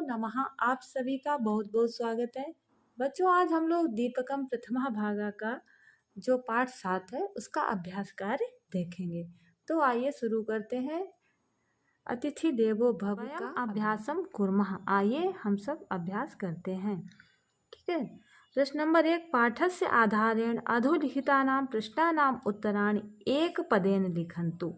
नमः। आप सभी का बहुत बहुत स्वागत है। बच्चों, आज हम लोग दीपकम प्रथमा भागा का जो पाठ 7 है उसका अभ्यास कार्य देखेंगे। तो आइए शुरू करते हैं। अतिथि देवो भव का अभ्यासम कुर्मः। आइए हम सब अभ्यास करते हैं। ठीक है। प्रश्न नंबर 1, पाठस्य आधारेण अधोलिखितानां प्रश्नानां उत्तराणि एक पदेन लिखन्तु।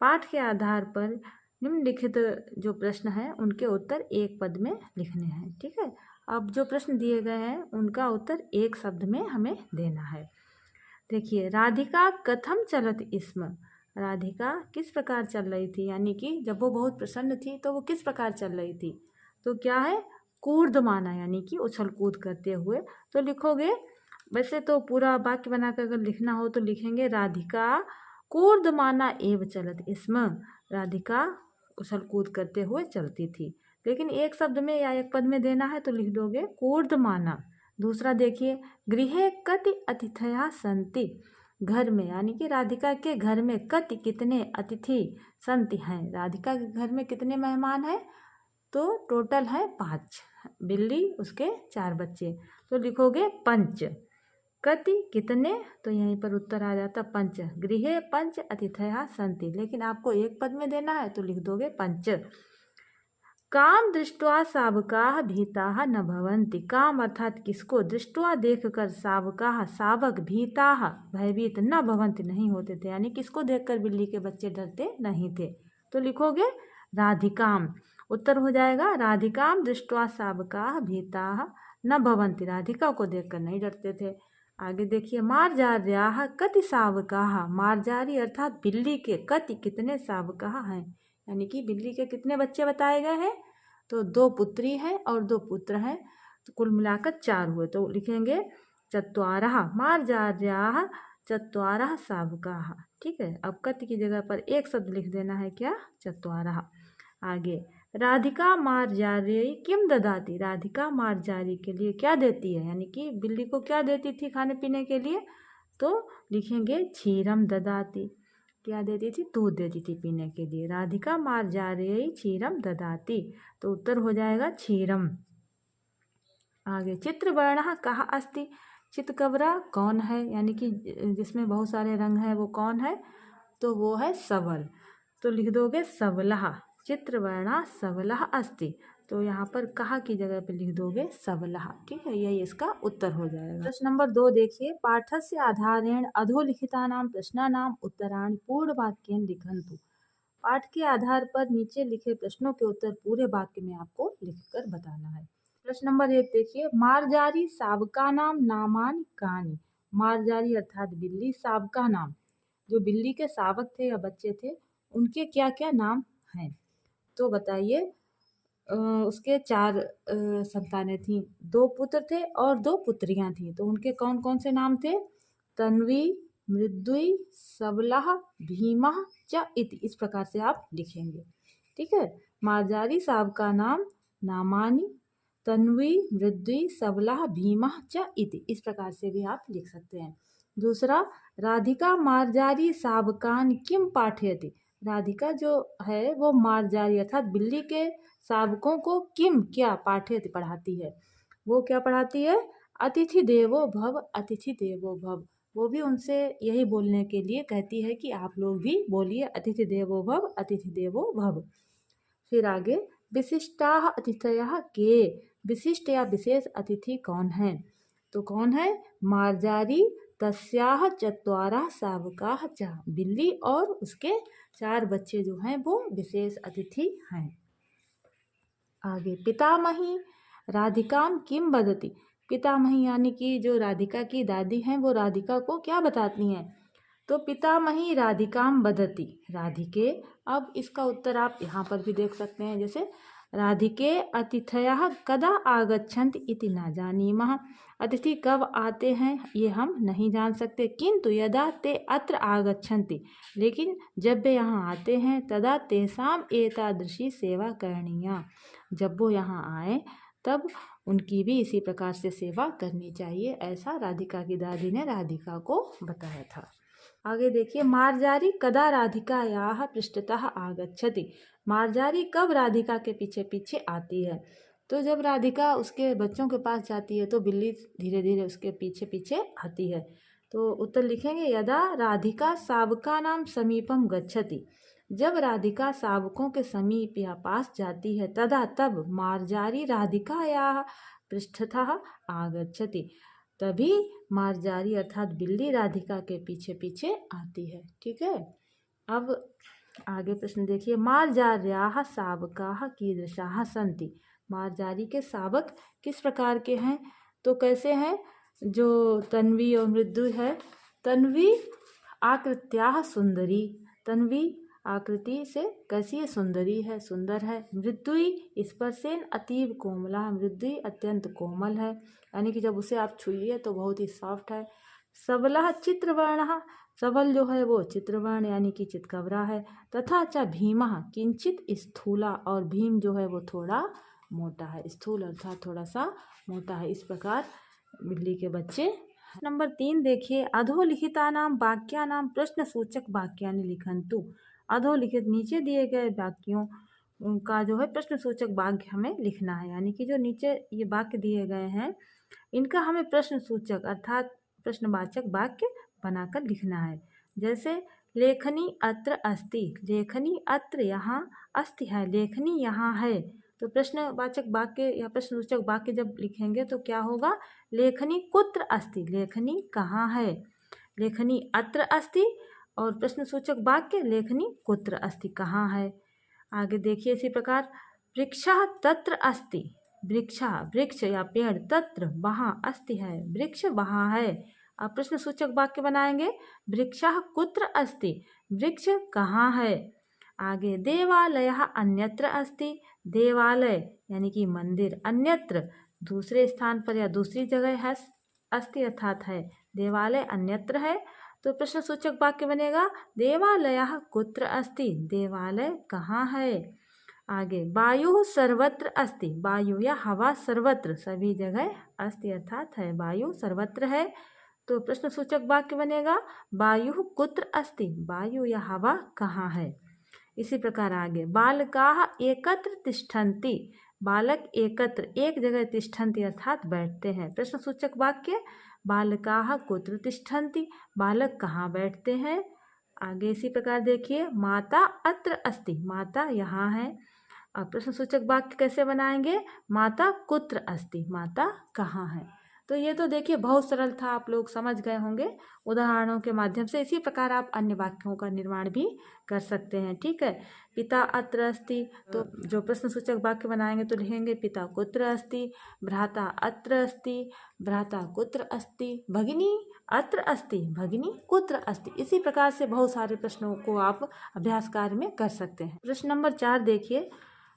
पाठ के आधार पर निम्नलिखित जो प्रश्न है उनके उत्तर एक पद में लिखने हैं। ठीक है। अब जो प्रश्न दिए गए हैं उनका उत्तर एक शब्द में हमें देना है। देखिए, राधिका कथम चलत स्म। राधिका किस प्रकार चल रही थी, यानी कि जब वो बहुत प्रसन्न थी तो वो किस प्रकार चल रही थी। तो क्या है, कूर्दमाना, यानी कि उछल कूद करते हुए। तो लिखोगे, वैसे तो पूरा वाक्य बनाकर अगर लिखना हो तो लिखेंगे राधिका कूर्दमाना एव चलत स्म। राधिका उछल कूद करते हुए चलती थी। लेकिन एक शब्द में या एक पद में देना है तो लिख दोगे कूर्दमाना। दूसरा देखिए, गृहे कति अतिथया संति। घर में, यानी कि राधिका के घर में कति कितने अतिथि संति हैं। राधिका के घर में कितने मेहमान हैं, तो टोटल है 5। बिल्ली, उसके 4 बच्चे। तो लिखोगे पंच। कति कितने, तो यहीं पर उत्तर आ जाता पंच। गृहे पंच अतिथया संति, लेकिन आपको एक पद में देना है तो लिख दोगे पंच। काम दृष्ट्वा सावकाः भीताः न भवन्ति। काम अर्थात किसको, दृष्ट्वा देखकर सावकाः सावक भीताः भयभीत न भवन्ति नहीं होते थे, यानी किसको देखकर बिल्ली के बच्चे डरते नहीं थे। तो लिखोगे राधिकाम। उत्तर हो जाएगा राधिकाम दृष्ट्वा सावकाः भीताः न भवन्ति। राधिका को देखकर नहीं डरते थे। आगे देखिए, मार्जार्याः कति सावकाः। मार्जारी अर्थात बिल्ली के कति कितने सावकाः हैं, यानी कि बिल्ली के कितने बच्चे बताए गए हैं, तो 2 पुत्री हैं और 2 पुत्र हैं, तो कुल मिलाकर 4 हुए। तो लिखेंगे चत्वारः मार्जार्याः चत्वारः सावकाः। ठीक है। अब कति की जगह पर एक शब्द लिख देना है, क्या, चत्वारः। आगे, राधिका मार्जार्यै किम ददाति। राधिका मार्जारी के लिए क्या देती है, यानी कि बिल्ली को क्या देती थी खाने पीने के लिए, तो लिखेंगे क्षीरम ददाति। क्या देती थी, दूध देती थी पीने के लिए। राधिका मार्जार्यै क्षीरम ददाति, तो उत्तर हो जाएगा क्षीरम। आगे, चित्रवर्णः कः अस्ति। चितकबरा कौन है, यानी कि जिसमें बहुत सारे रंग हैं वो कौन है, तो वो है सबल। तो लिख दोगे सबलः। चित्रवर्णः सबलः अस्ति, तो यहाँ पर कहा की जगह पे लिख दोगे सबलः। ठीक है, यही इसका उत्तर हो जाएगा। प्रश्न नंबर 2 देखिए, पाठस्य आधारेण अधोलिखितानां प्रश्नानां उत्तराणि पूर्णवाक्येन लिखन्तु। पाठ के आधार पर नीचे लिखे प्रश्नों के उत्तर पूरे वाक्य में आपको लिखकर बताना है। प्रश्न नंबर 1 देखिए, मार्जारी सावकानां नामानि कानि। मार्जारी अर्थात बिल्ली, सावका नाम, जो बिल्ली के सावक थे या बच्चे थे, उनके क्या क्या नाम हैं। तो बताइए, उसके 4 संतानें थीं, 2 पुत्र थे और 2 पुत्रियां थीं। तो उनके कौन कौन से नाम थे, तन्वी, मृद्युई, सबलः, भीमः च इति। इस प्रकार से आप लिखेंगे। ठीक है। मार्जारी सावका नाम नामानि तन्वी, मृद्युई, सबलः, भीमः च इति। इस प्रकार से भी आप लिख सकते हैं। दूसरा, राधिका मार्जारी सावकान किम पाठयति। राधिका जो है वो मार्जारी अर्थात बिल्ली के सावकों को किम क्या पाठयति पढ़ाती है। वो क्या पढ़ाती है, अतिथि देवो भव, अतिथि देवो भव। वो भी उनसे यही बोलने के लिए कहती है कि आप लोग भी बोलिए अतिथि देवो भव, अतिथि देवो भव। फिर आगे, विशिष्टाः अतिथयः के। विशिष्ट या विशेष अतिथि कौन है, तो कौन है, मार्जारी, तस्याः चत्वारः सावकाः च। बिल्ली और उसके 4 बच्चे जो हैं वो विशेष अतिथि हैं। आगे, पितामही राधिकाम किम वदति। पितामही यानी कि जो राधिका की दादी हैं वो राधिका को क्या बताती हैं, तो पितामही राधिकाम वदति, राधिके। अब इसका उत्तर आप यहाँ पर भी देख सकते हैं, जैसे राधिके अतिथयः कदा आगच्छन्ति इति न जानीमः। अतिथि कब आते हैं ये हम नहीं जान सकते, किंतु यदा ते अत्र आगच्छन्ति, लेकिन जब वे यहाँ आते हैं, तदा तेषाम एतादृशी सेवा करणीया। जब वो यहाँ आए तब उनकी भी इसी प्रकार से सेवा करनी चाहिए, ऐसा राधिका की दादी ने राधिका को बताया था। आगे देखिए, मार्जारी कदा राधिकायाः पृष्ठतः आगच्छति। मार्जारी कब राधिका के पीछे पीछे आती है, तो जब राधिका उसके बच्चों के पास जाती है तो बिल्ली धीरे धीरे उसके पीछे पीछे आती है। तो उत्तर लिखेंगे यदा राधिका शावकानां समीपम गच्छति। जब राधिका शावकों के समीप या पास जाती है तदा तब मार्जारी राधिकायाः पृष्ठतः आगच्छति। तभी मार्जारी अर्थात बिल्ली राधिका के पीछे पीछे आती है। ठीक है, अब आगे प्रश्न देखिए। मार्जार्याः शावकाः कीदृशाः सन्ति। मार्जारी के शावक किस प्रकार के हैं? तो कैसे हैं? जो तन्वी और मृदु है। तन्वी आकृत्याः सुंदरी। तन्वी आकृति से कैसी है? सुंदरी है, सुंदर है। मृदुई स्पर्शेन अतीव कोमला। मृदुई अत्यंत कोमल है, यानी कि जब उसे आप छुइए तो बहुत ही सॉफ्ट है। सबला चित्रवर्णः। सबल जो है वो चित्रवर्ण यानी कि चितकबरा है। तथा च भीमः किंचित स्थूला। और भीम जो है वो थोड़ा मोटा है। स्थूल अर्थात थोड़ा सा मोटा है। इस प्रकार बिल्ली के बच्चे। नंबर 3 देखिए। अधोलिखितानां वाक्यानां प्रश्नसूचक वाक्यानि लिखन्तु। अधोलिखित नीचे दिए गए वाक्यों का जो है प्रश्नसूचक वाक्य हमें लिखना है, यानी कि जो नीचे ये वाक्य दिए गए हैं इनका हमें प्रश्नसूचक अर्थात प्रश्नवाचक वाक्य बनाकर लिखना है। जैसे लेखनी अत्र अस्ति। लेखनी अत्र यहाँ अस्ति है। लेखनी यहाँ है। तो प्रश्नवाचक वाक्य या प्रश्नसूचक वाक्य जब लिखेंगे तो क्या होगा? लेखनी कुत्र अस्ति। लेखनी कहाँ है? लेखनी अत्र अस्ति। और प्रश्नसूचक वाक्य लेखनी कुत्र अस्ति, कहाँ है। आगे देखिए इसी प्रकार वृक्षः तत्र अस्ति। वृक्षा वृक्ष या पेड़, तत्र वहाँ, अस्ति है वृक्ष वहाँ है। अब प्रश्नसूचक वाक्य बनाएंगे। वृक्षः कुत्र अस्ति। वृक्ष कहाँ है। आगे देवालयः अन्यत्र अस्ति। देवालय यानी कि मंदिर, अन्यत्र दूसरे स्थान पर या दूसरी जगह है, अस्ति अर्थात है। देवालय अन्यत्र है। तो प्रश्नसूचक वाक्य बनेगा देवालयः कुत्र अस्ति। देवालय कहाँ है। आगे वायु सर्वत्र अस्ति। वायु या हवा सर्वत्र सभी जगह अस्ति अर्थात है। वायु सर्वत्र है। तो प्रश्नसूचक वाक्य बनेगा वायु कुत्र अस्ति। वायु या हवा कहाँ है। इसी प्रकार आगे बालकाः एकत्र तिष्ठन्ति। बालक एकत्र एक जगह तिष्ठन्ति अर्थात बैठते हैं। प्रश्नसूचक वाक्य बालकाः कुत्र तिष्ठन्ति। बालक कहाँ बैठते हैं। आगे इसी प्रकार देखिए माता अत्र अस्ति। माता यहाँ है। अब प्रश्नसूचक वाक्य कैसे बनाएंगे? माता कुत्र अस्ति। माता कहाँ है। तो ये तो देखिए बहुत सरल था, आप लोग समझ गए होंगे उदाहरणों के माध्यम से। इसी प्रकार आप अन्य वाक्यों का निर्माण भी कर सकते हैं। ठीक है। पिता अत्र अस्ति। तो जो प्रश्नसूचक वाक्य बनाएंगे तो लिखेंगे पिता कुत्र अस्ति। भ्राता अत्र अस्ति। भ्राता कुत्र अस्ति। भगिनी अत्र अस्ति। भगिनी कुत्र अस्ति। इसी प्रकार से बहुत सारे प्रश्नों को आप अभ्यास कार्य में कर सकते हैं। प्रश्न नंबर 4 देखिए।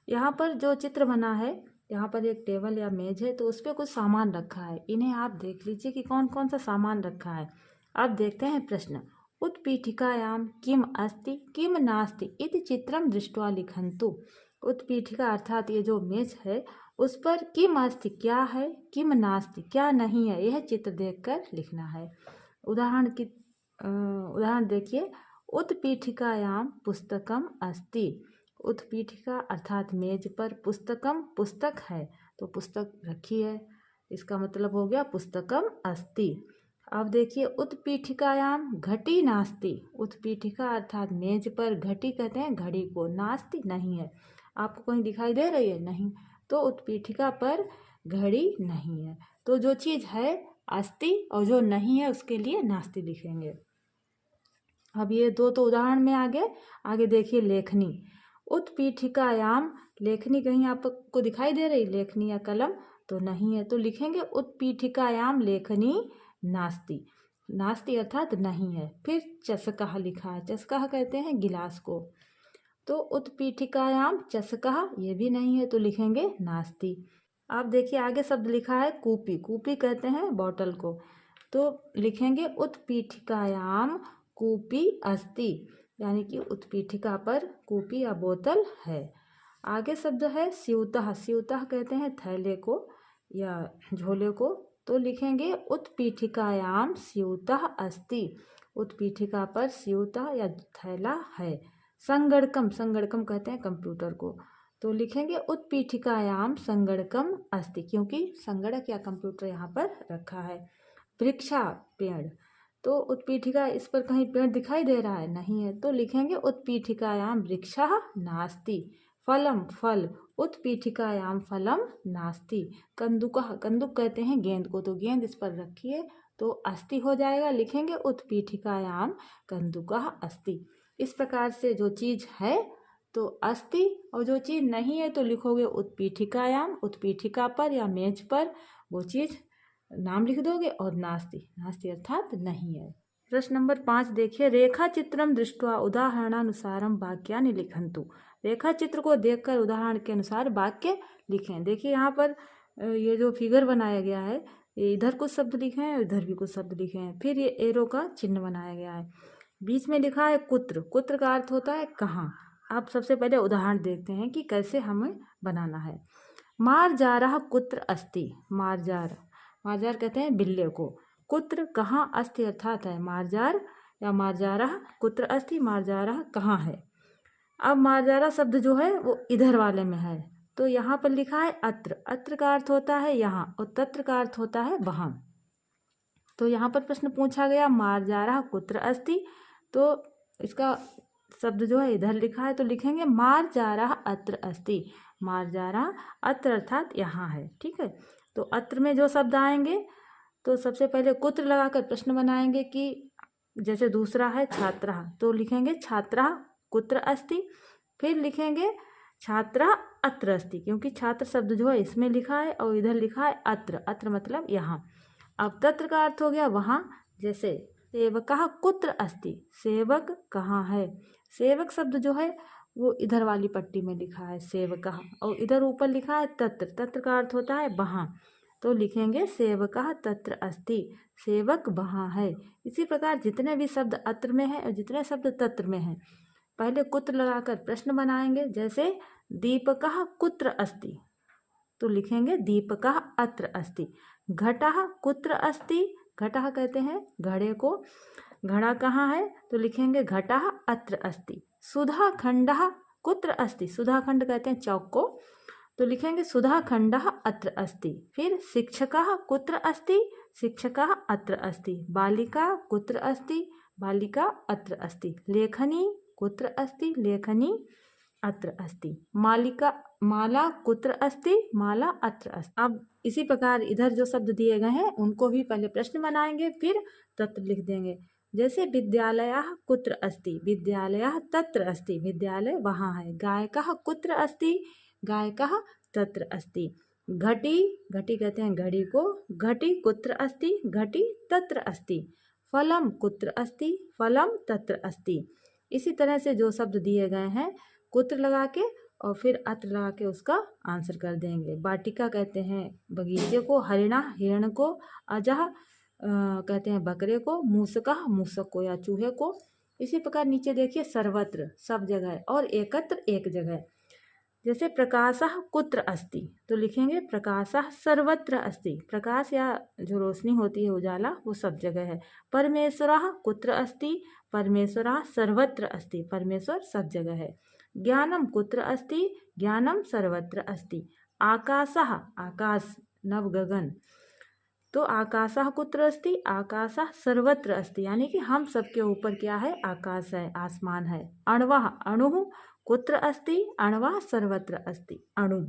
यहाँ पर जो चित्र बना है, यहाँ पर एक टेबल या मेज है तो उस पर कुछ सामान रखा है। इन्हें आप देख लीजिए कि कौन कौन सा सामान रखा है। अब देखते हैं प्रश्न। उत्पीठिकायां किम अस्ति किम नास्ति इति चित्रम दृष्ट्वा लिखन्तु। उत्पीठिका अर्थात ये जो मेज है उस पर किम अस्ति क्या है, किम नास्ति क्या नहीं है, यह चित्र देखकर लिखना है। उदाहरण देखिए। उत्पीठिकायां पुस्तकम अस्ति। उत्पीठिका अर्थात मेज पर, पुस्तकम पुस्तक है तो पुस्तक रखी है, इसका मतलब हो गया पुस्तकम अस्ति। अब देखिए उत्पीठिकायाम घटी नास्ति। उत्पीठिका अर्थात मेज पर, घटी कहते हैं घड़ी को, नास्ति नहीं है। आपको कहीं दिखाई दे रही है? नहीं। तो उत्पीठिका पर घड़ी नहीं है। तो जो चीज़ है अस्ति और जो नहीं है उसके लिए नास्ति लिखेंगे। अब ये दो तो उदाहरण में आगे देखिए लेखनी। उत्पीठिकायाम लेखनी कहीं आपको दिखाई दे रही? लेखनी या कलम तो नहीं है, तो लिखेंगे उत्पीठिकायाम लेखनी नास्ति। नास्ति अर्थात नहीं है। फिर चषकः लिखा है। चषकः कहते हैं गिलास को। तो उत्पीठिकायाम चषकः ये भी नहीं है तो लिखेंगे नास्ति। अब देखिए आगे शब्द लिखा है कूपी। कूपी कहते हैं बॉटल को, तो लिखेंगे उत्पीठिकायाम कूपी अस्ति, यानी कि उत्पीठिका पर कूपी या बोतल है। आगे शब्द है स्यूतः। स्यूतः कहते हैं थैले को या झोले को, तो लिखेंगे उत्पीठिकायाम स्यूतः अस्ति। उत्पीठिका पर स्यूतः या थैला है। संगणकम। संगणकम कहते हैं कंप्यूटर को, तो लिखेंगे उत्पीठिकायाम संगणकम अस्ति, क्योंकि संगणक या कंप्यूटर यहाँ पर रखा है। वृक्षा पेड़, तो उत्पीठिका, इस पर कहीं पेड़ दिखाई दे रहा है? नहीं है, तो लिखेंगे उत्पीठिकायाम वृक्षः नास्ति। फलम फल, उत्पीठिकायाम फलम नास्ति। कंदुकः, कंदुक कहते हैं गेंद को, तो गेंद इस पर रखिए तो अस्ति हो जाएगा। लिखेंगे उत्पीठिकायाम कंदुकः अस्ति। इस प्रकार से जो चीज है तो अस्ति, और जो चीज नहीं है तो लिखोगे उत्पीठिकायाम, उत्पीठिका पर या मेज पर वो चीज नाम लिख दोगे, और नास्ति, नास्ति अर्थात नहीं है। प्रश्न नंबर 5 देखिए, रेखा चित्रम दृष्ट्वा उदाहरणानुसारम वाक्यानि लिखन्तु। रेखा चित्र को देखकर उदाहरण के अनुसार वाक्य लिखें। देखिए यहाँ पर ये जो फिगर बनाया गया है, ये इधर कुछ शब्द लिखे हैं, इधर भी कुछ शब्द लिखे हैं, फिर ये एरो का चिन्ह बनाया गया है। बीच में लिखा है कुत्र, कुत्र का अर्थ होता है कहाँ। आप सबसे पहले उदाहरण देखते हैं कि कैसे हमें बनाना है। मार्जारः कुत्र अस्ति, मार्जार, मार्जार कहते हैं बिल्ले को। कुत्र कहाँ, अस्ति अर्थात है मार्जार या मार्जारः कुत्र अस्ति, मार्जारः कहाँ है। अब मार्जारा शब्द जो है वो इधर वाले में है, तो यहाँ पर लिखा है अत्र, अत्र का अर्थ होता है यहाँ, और तत्र का अर्थ होता है वहाँ। तो यहाँ पर प्रश्न पूछा गया मार्जारः कुत्र अस्ति, तो इसका शब्द जो है इधर लिखा है, तो लिखेंगे मार्जारः अत्र अस्ति। मार्जारः अत्र अर्थात यहाँ है, ठीक है। तो अत्र में जो शब्द आएंगे तो सबसे पहले कुत्र लगाकर प्रश्न बनाएंगे कि जैसे दूसरा है छात्रः, तो लिखेंगे छात्रः कुत्र अस्ति। फिर लिखेंगे छात्रः अत्र अस्ति, क्योंकि छात्र शब्द जो है इसमें लिखा है और इधर लिखा है अत्र, अत्र मतलब यहाँ। अब तत्र का अर्थ हो गया वहाँ, जैसे सेवकः कुत्र अस्ति, सेवक कहाँ है। सेवक शब्द जो है वो इधर वाली पट्टी में लिखा है सेवकः, और इधर ऊपर लिखा है तत्र, तत्र का अर्थ होता है वहाँ, तो लिखेंगे सेवकः तत्र अस्ति, सेवक वहाँ है। इसी प्रकार जितने भी शब्द अत्र में है और जितने शब्द तत्र में है, पहले कुत्र लगाकर प्रश्न बनाएंगे। जैसे दीपकः कुत्र अस्ति, तो लिखेंगे दीपकः अत्र अस्ति। घटः कुत्र अस्ति, घटः कहते हैं घड़े को, घड़ा कहाँ है, तो लिखेंगे घटः अत्र अस्ति। सुधाखंडः कुत्र अस्ति, सुधाखंड कहते हैं चौक को, तो लिखेंगे सुधाखंडः अत्र अस्ति। फिर शिक्षकः कुत्र अस्ति, शिक्षकः अत्र अस्ति। बालिका कुत्र अस्ति, बालिका अत्र अस्ति। लेखनी कुत्र अस्ति, लेखनी अत्र अस्ति। मालिका, माला कुत्र अस्ति, माला अत्र अस्ति। अब इसी प्रकार इधर जो शब्द दिए गए हैं उनको भी पहले प्रश्न बनाएंगे, फिर तत्र लिख देंगे। जैसे विद्यालयः कुत्र अस्ति, विद्यालयः तत्र अस्ति, विद्यालय वहाँ है। गायकः कुत्र अस्ति, गायकः तत्र अस्ति। घटी, घटी कहते हैं घड़ी को, घटी कुत्र अस्ति, घटी तत्र अस्ति। फलम कुत्र अस्ति, फलम तत्र अस्ति। इसी तरह से जो शब्द दिए गए हैं कुत्र लगा के और फिर अत्र लगा के उसका आंसर कर देंगे। वाटिका कहते हैं बगीचे को, हरिणा हिरण को, अजह कहते हैं बकरे को, मूसकः मूसक को या चूहे को। इसी प्रकार नीचे देखिए सर्वत्र सब जगह और एकत्र एक जगह। जैसे प्रकाशः कुत्र अस्ति, तो लिखेंगे प्रकाशः सर्वत्र अस्ति। प्रकाश या जो रोशनी होती है उजाला वो सब जगह है। परमेश्वरः कुत्र अस्ति, परमेश्वरः सर्वत्र अस्ति, परमेश्वर सब जगह है। ज्ञानम कुत्र अस्ति, ज्ञानम सर्वत्र अस्ति। आकाशः, आकाश नव गगन, तो आकाशः कुत्र अस्ति, आकाशः सर्वत्र अस्ति, यानी कि हम सबके ऊपर क्या है, आकाश है, आसमान है। अण्वः, अणुः कुत्र अस्ति, अण्वः सर्वत्र अस्ति, अणु।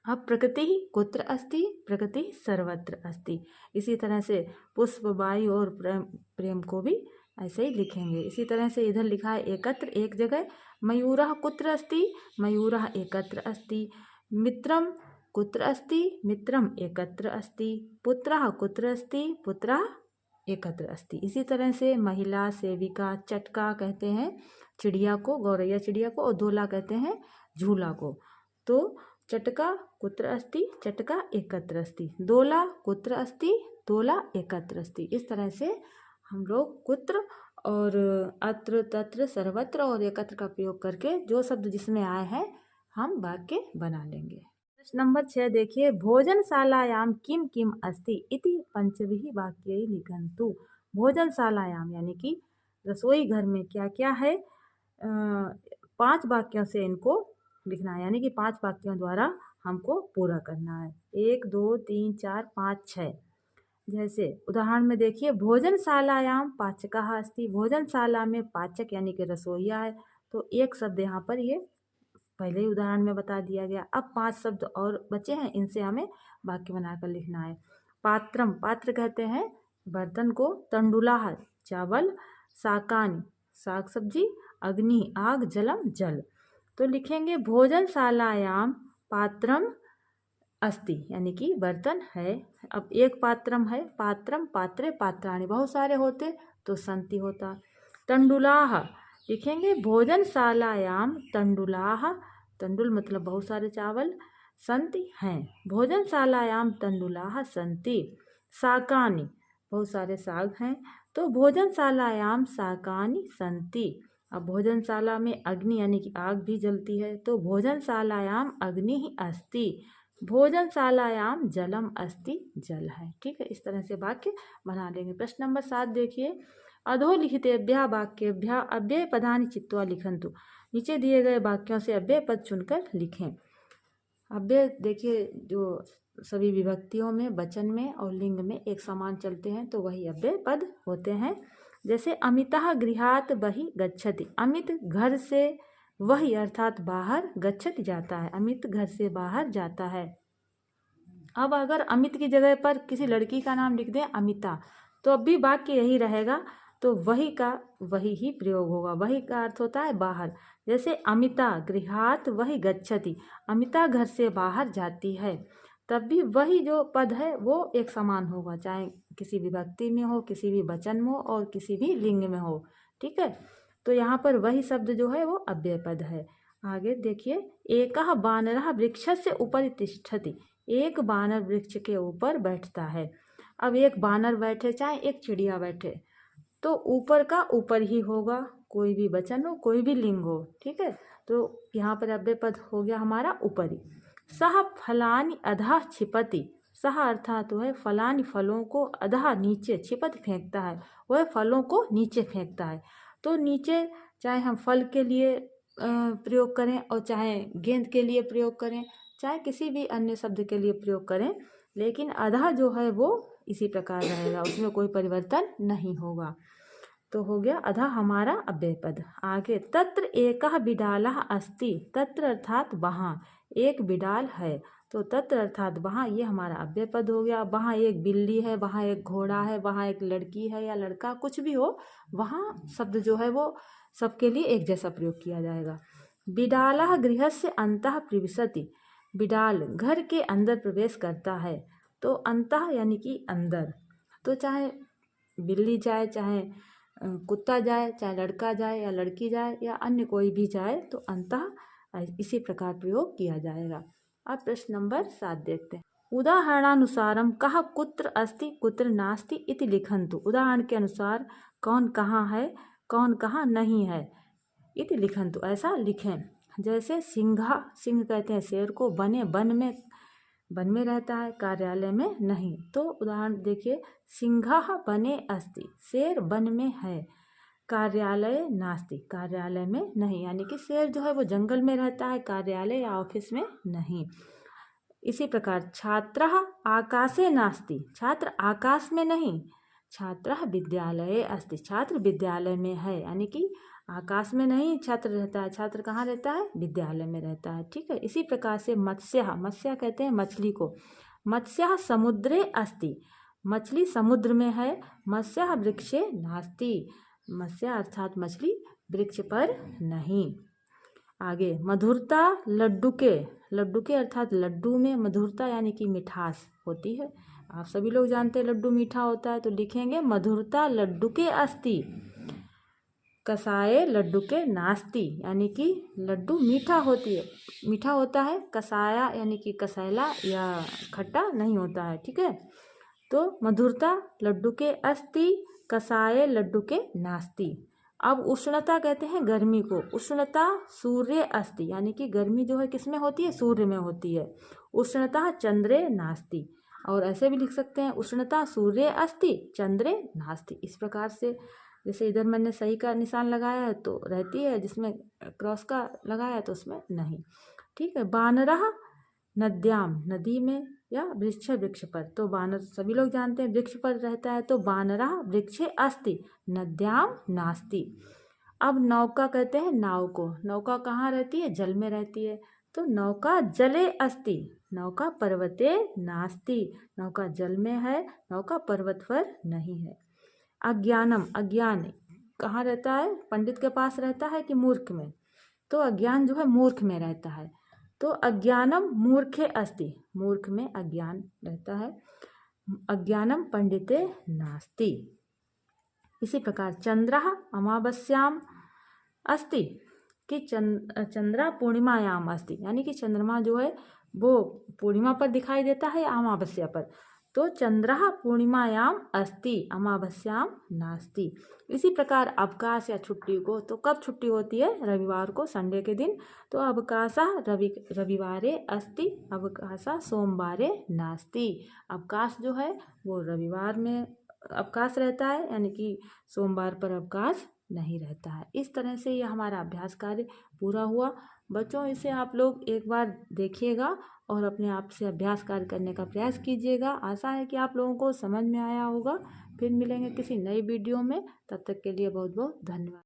अब प्रकृति कुत्र अस्ति, प्रकृति सर्वत्र अस्ति। इसी तरह से पुष्प, वायु और प्रेम को भी ऐसे ही लिखेंगे। इसी तरह से इधर लिखा है एकत्र एक जगह। मयूरः कुत्र अस्ति, मयूरः एकत्र अस्ति। मित्रम कुत्र अस्ति, मित्रम एकत्र अस्ति। पुत्रः कुत्र अस्ति, पुत्रः एकत्र अस्ति। इसी तरह से महिला, सेविका, चटका कहते हैं चिड़िया को, गौरैया चिड़िया को, और धोला कहते हैं झूला को। तो चटका कुत्र अस्ति, चटका एकत्र अस्ति। दोला कुत्र अस्ति, दोला एकत्र अस्ति। इस तरह से हम लोग कुत्र और अत्र, तत्र, सर्वत्र और एकत्र का प्रयोग करके जो शब्द जिसमें आए हैं हम वाक्य बना लेंगे। प्रश्न नंबर 6 देखिए, भोजनशालायाम किम किम अस्ति इति पंचभिः वाक्यैः लिखन्तु। भोजनशालायाम यानी कि रसोई घर में क्या क्या है, 5 वाक्यों से इनको लिखना है, यानी कि 5 वाक्यों द्वारा हमको पूरा करना है। 1 2 3 4 5 6। जैसे उदाहरण में देखिए, भोजनशालायां पाचकः अस्ति। भोजनशाला में पाचक यानी कि रसोईया है। तो एक शब्द यहाँ पर ये पहले ही उदाहरण में बता दिया गया। अब 5 शब्द और बचे हैं, इनसे हमें वाक्य बनाकर लिखना है। पात्रम, पात्र कहते हैं बर्तन को। तंडुलाह, चावल। शाकानि, साग सब्जी। अग्नि, आग। जलम, जल। तो लिखेंगे भोजनशालायाम पात्रम अस्ति, यानी कि बर्तन है। अब एक पात्रम है, पात्रम, पात्रे, पात्राणि बहुत सारे होते तो संति होता। तंडुलाह लिखेंगे भोजनशालायाम तंडुलाह, तंडुल मतलब बहुत सारे चावल। संति हैं, भोजनशालायाम तंडुलाह संति। शाकानि, बहुत सारे साग हैं तो भोजनशालायाम शाकानि संति। अब भोजनशाला में अग्नि यानी कि आग भी जलती है तो भोजनशालायाम अग्नि ही अस्ति। भोजनशालायाम जलम अस्ति, जल है। ठीक है, इस तरह से वाक्य बना लेंगे। प्रश्न नंबर 7 देखिए, अधोलिखितेभ्यः वाक्येभ्यः अव्यय पदानि चित्वा लिखन्तु। नीचे दिए गए वाक्यों से अव्यय पद चुनकर लिखें। अव्यय देखिए, जो सभी विभक्तियों में, वचन में और लिंग में एक समान चलते हैं तो वही अव्यय पद होते हैं। जैसे अमितः गृहात् बहिः गच्छति। अमित घर से वही अर्थात बाहर, गच्छति जाता है, अमित घर से बाहर जाता है। अब अगर अमित की जगह पर किसी लड़की का नाम लिख दें अमिता, तो अब भी वाक्य यही रहेगा, तो वही का वही ही प्रयोग होगा। वही का अर्थ होता है बाहर। जैसे अमिता गृहात् वही गच्छति, अमिता घर से बाहर जाती है, तब भी वही जो पद है वो एक समान होगा, चाहे किसी विभक्ति में हो, किसी भी वचन में हो और किसी भी लिंग में हो। ठीक है, तो यहाँ पर वही शब्द जो है वो अव्यय पद है। आगे देखिए, एकः बानरः वृक्षस्य उपरि तिष्ठति। एक बानर वृक्ष के ऊपर बैठता है। अब एक बानर बैठे चाहे एक चिड़िया बैठे तो ऊपर का ऊपर ही होगा, कोई भी वचन हो, कोई भी लिंग हो। ठीक है, तो यहाँ पर अव्यय पद हो गया हमारा ऊपरी। सह फलानि अधः क्षिपति। सह अर्थात वह फलानि फलों को, अधः नीचे, क्षिपति फेंकता है, वह फलों को नीचे फेंकता है। तो नीचे चाहे हम फल के लिए प्रयोग करें और चाहे गेंद के लिए प्रयोग करें, चाहे किसी भी अन्य शब्द के लिए प्रयोग करें, लेकिन अधः जो है वो इसी प्रकार रहेगा, उसमें कोई परिवर्तन नहीं होगा। तो हो गया अधः हमारा अव्यय पद। आगे, तत्र एकः बिडालः अस्ति। तत्र अर्थात वहाँ, एक बिडाल है तो तत्र अर्थात वहाँ, ये हमारा अव्यय पद हो गया। वहाँ एक बिल्ली है, वहाँ एक घोड़ा है, वहाँ एक लड़की है या लड़का, कुछ भी हो, वहाँ शब्द जो है वो सबके लिए एक जैसा प्रयोग किया जाएगा। बिडालः गृहस्य अन्तः प्रविशति। बिडाल घर के अंदर प्रवेश करता है, तो अंतः यानी कि अंदर, तो चाहे बिल्ली जाए, चाहे कुत्ता जाए, चाहे लड़का जाए या लड़की जाए या अन्य कोई भी जाए, तो अंतः इसी प्रकार प्रयोग किया जाएगा। अब प्रश्न नंबर 7 देखते हैं। उदाहरणानुसारम कः कुत्र अस्ति कुत्र नास्ति इति लिखन्तु। उदाहरण के अनुसार कौन कहाँ है, कौन कहाँ नहीं है, इति लिखन्तु, ऐसा लिखें। जैसे सिंघा, सिंह कहते हैं शेर को, बने वन में रहता है, कार्यालय में नहीं। तो उदाहरण देखिए, सिंहः बने अस्ति, शेर वन में है, कार्यालय नास्ति, कार्यालय में नहीं, यानी कि शेर जो है वो जंगल में रहता है, कार्यालय या ऑफिस में नहीं। इसी प्रकार छात्रः आकाशे नास्ति, छात्र आकाश में नहीं, छात्रः विद्यालये अस्ति, छात्र विद्यालय में है, यानी कि आकाश में नहीं छात्र रहता है, छात्र कहाँ रहता है, विद्यालय में रहता है। ठीक है, इसी प्रकार से मत्स्यः, मत्स्य कहते हैं मछली को, मत्स्यः समुद्रे अस्ति, मछली समुद्र में है, मत्स्यः वृक्षे नास्ति, मत्स्य अर्थात मछली वृक्ष पर नहीं। आगे, मधुरता लड्डू के अर्थात लड्डू में मधुरता यानी कि मिठास होती है। आप सभी लोग जानते हैं लड्डू मीठा होता है, तो लिखेंगे मधुरता लड्डू के अस्ति, कसाये लड्डू के नास्ति, यानी कि लड्डू मीठा होता है, कसाया यानी कि कसैला या खट्टा नहीं होता है। ठीक है, तो मधुरता लड्डू के अस्ति, कसाये लड्डू के नास्ति। अब उष्णता कहते हैं गर्मी को, उष्णता सूर्य अस्ति, यानी कि गर्मी जो है किसमें होती है, सूर्य में होती है, उष्णता चंद्रे नास्ति। और ऐसे भी लिख सकते हैं उष्णता सूर्य अस्ति चंद्रे नास्ति। इस प्रकार से जैसे इधर मैंने सही का निशान लगाया है तो रहती है, जिसमें क्रॉस का लगाया है तो उसमें नहीं। ठीक है। बानरः नद्याम, नदी में या वृक्ष पर, तो बानर सभी लोग जानते हैं वृक्ष पर रहता है, तो बानरः वृक्षे अस्ति नद्याम नास्ति। अब नौका कहते हैं नाव को, नौका कहाँ रहती है? जल में रहती है, तो नौका जले अस्ति, नौका पर्वते नास्ति, नौका जल में है, नौका पर्वत पर नहीं है। अज्ञानम, अज्ञान कहाँ रहता है? पंडित के पास रहता है कि मूर्ख में? तो अज्ञान जो है मूर्ख में रहता है, तो अज्ञानम मूर्खे अस्ति, मूर्ख में अज्ञान रहता है। अज्ञानम पंडिते नास्ति। इसी प्रकार चंद्रः अमावस्याम अस्ति, कि चंद्रा पूर्णिमायाम अस्ति, यानी कि चंद्रमा जो है वो पूर्णिमा पर दिखाई देता है या अमावस्या पर, तो चंद्रः पूर्णिमायाम अस्ति अमावस्याम नास्ति। इसी प्रकार अवकाश या छुट्टी को, तो कब छुट्टी होती है? रविवार को, संडे के दिन, तो अवकाशः रविवारे अस्ति अवकाशः सोमवारे नास्ति। अवकाश जो है वो रविवार में अवकाश रहता है, यानी कि सोमवार पर अवकाश नहीं रहता है। इस तरह से ये हमारा अभ्यास कार्य पूरा हुआ। बच्चों, इसे आप लोग एक बार देखिएगा और अपने आप से अभ्यास कार्य करने का प्रयास कीजिएगा। आशा है कि आप लोगों को समझ में आया होगा। फिर मिलेंगे किसी नई वीडियो में, तब तक के लिए बहुत बहुत धन्यवाद।